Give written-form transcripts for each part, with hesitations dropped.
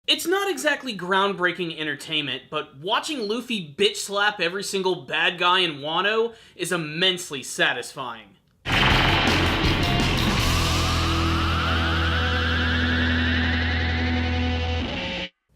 It's not exactly groundbreaking entertainment, but watching Luffy bitch slap every single bad guy in Wano is immensely satisfying.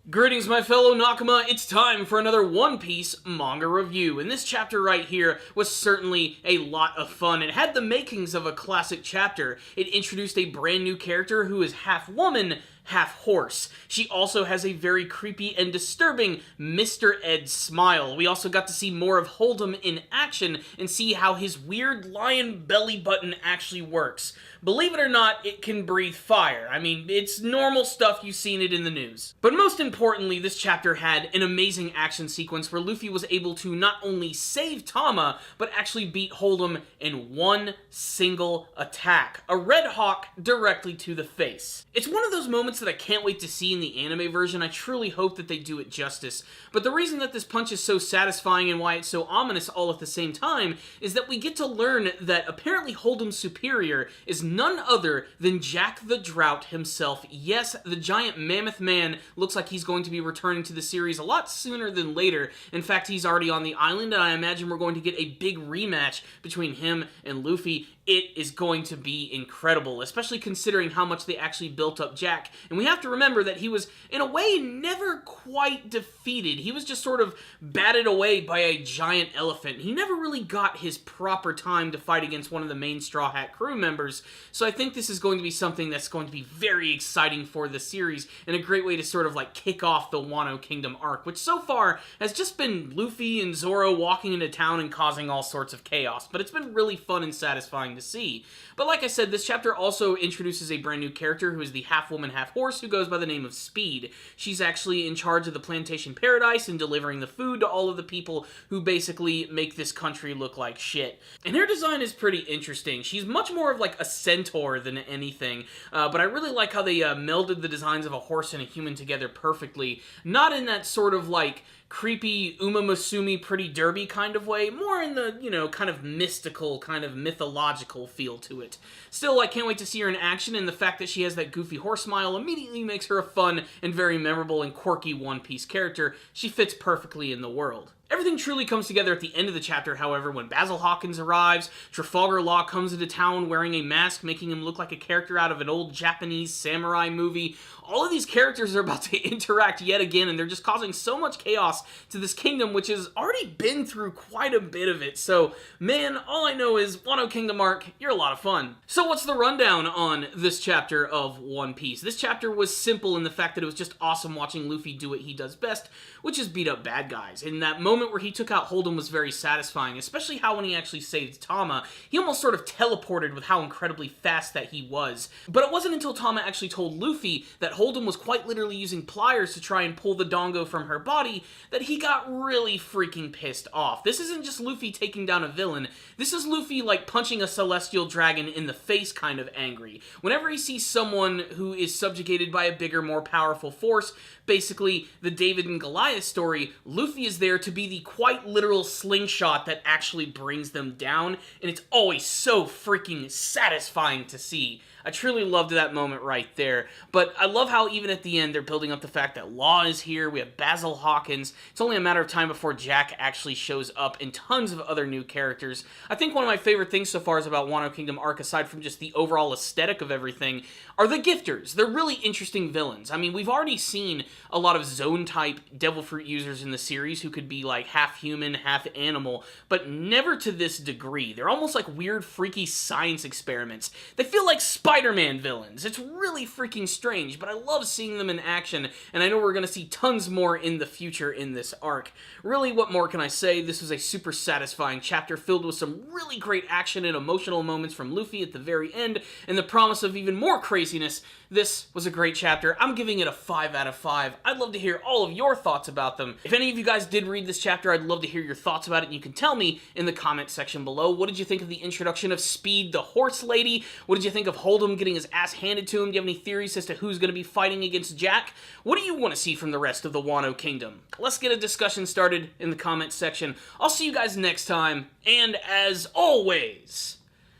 Greetings, my fellow Nakama. It's time for another One Piece manga review, and this chapter right here was certainly a lot of fun. It had the makings of a classic chapter. It introduced a brand new character who is half woman, half horse. She also has a very creepy and disturbing Mr. Ed smile. We also got to see more of Holdem in action and see how his weird lion belly button actually works. Believe it or not, it can breathe fire. I mean, it's normal stuff, you've seen it in the news. But most importantly, this chapter had an amazing action sequence where Luffy was able to not only save Tama, but actually beat Holdem in one single attack. A Red Hawk directly to the face. It's one of those moments that I can't wait to see in the anime version. I truly hope that they do it justice. But the reason that this punch is so satisfying and why it's so ominous all at the same time is that we get to learn that apparently Holdem's superior is none other than Jack the Drought himself. Yes, the giant mammoth man looks like he's going to be returning to the series a lot sooner than later. In fact, he's already on the island, and I imagine we're going to get a big rematch between him and Luffy. It is going to be incredible, especially considering how much they actually built up Jack. And we have to remember that he was, in a way, never quite defeated. He was just sort of batted away by a giant elephant. He never really got his proper time to fight against one of the main Straw Hat crew members. So I think this is going to be something that's going to be very exciting for the series, and a great way to sort of like kick off the Wano Kingdom arc, which so far has just been Luffy and Zoro walking into town and causing all sorts of chaos. But it's been really fun and satisfying to see. But like I said, this chapter also introduces a brand new character who is the half-woman, half-horse who goes by the name of Speed. She's actually in charge of the Plantation Paradise and delivering the food to all of the people who basically make this country look like shit. And her design is pretty interesting. She's much more of like a centaur than anything, but I really like how they melded the designs of a horse and a human together perfectly. Not in that sort of like creepy Uma Musume Pretty Derby kind of way, more in the, you know, kind of mystical, kind of mythological feel to it. Still, I can't wait to see her in action, and the fact that she has that goofy horse smile immediately makes her a fun and very memorable and quirky One Piece character. She fits perfectly in the world. Everything truly comes together at the end of the chapter, however, when Basil Hawkins arrives, Trafalgar Law comes into town wearing a mask, making him look like a character out of an old Japanese samurai movie. All of these characters are about to interact yet again, and they're just causing so much chaos to this kingdom, which has already been through quite a bit of it. So, man, all I know is Wano Kingdom arc, you're a lot of fun. So what's the rundown on this chapter of One Piece? This chapter was simple in the fact that it was just awesome watching Luffy do what he does best, which is beat up bad guys. In that moment where he took out Holdem was very satisfying, especially how when he actually saved Tama, he almost sort of teleported with how incredibly fast that he was. But it wasn't until Tama actually told Luffy that Holdem was quite literally using pliers to try and pull the dongo from her body that he got really freaking pissed off. This isn't just Luffy taking down a villain, this is Luffy like punching a celestial dragon in the face kind of angry. Whenever he sees someone who is subjugated by a bigger, more powerful force, basically the David and Goliath story, Luffy is there to be the quite literal slingshot that actually brings them down, and it's always so freaking satisfying to see. I truly loved that moment right there. But I love how even at the end they're building up the fact that Law is here, we have Basil Hawkins. It's only a matter of time before Jack actually shows up, and tons of other new characters. I think one of my favorite things so far is about Wano Kingdom arc, aside from just the overall aesthetic of everything, are the Gifters. They're really interesting villains. I mean, we've already seen a lot of Zone-type Devil Fruit users in the series who could be like half human, half animal, but never to this degree. They're almost like weird, freaky science experiments. They feel like Spider-Man villains. It's really freaking strange, but I love seeing them in action, and I know we're going to see tons more in the future in this arc. Really, what more can I say? This was a super satisfying chapter filled with some really great action and emotional moments from Luffy at the very end, and the promise of even more craziness. This was a great chapter. I'm giving it a 5 out of 5. I'd love to hear all of your thoughts about them. If any of you guys did read this chapter, I'd love to hear your thoughts about it, and you can tell me in the comment section below. What did you think of the introduction of Speed, the horse lady? What did you think of Holdem getting his ass handed to him? Do you have any theories as to who's going to be fighting against Jack? What do you want to see from the rest of the Wano Kingdom? Let's get a discussion started in the comment section. I'll see you guys next time, and as always,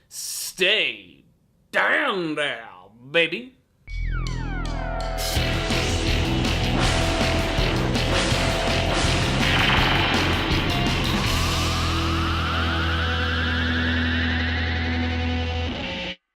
stay down there, baby.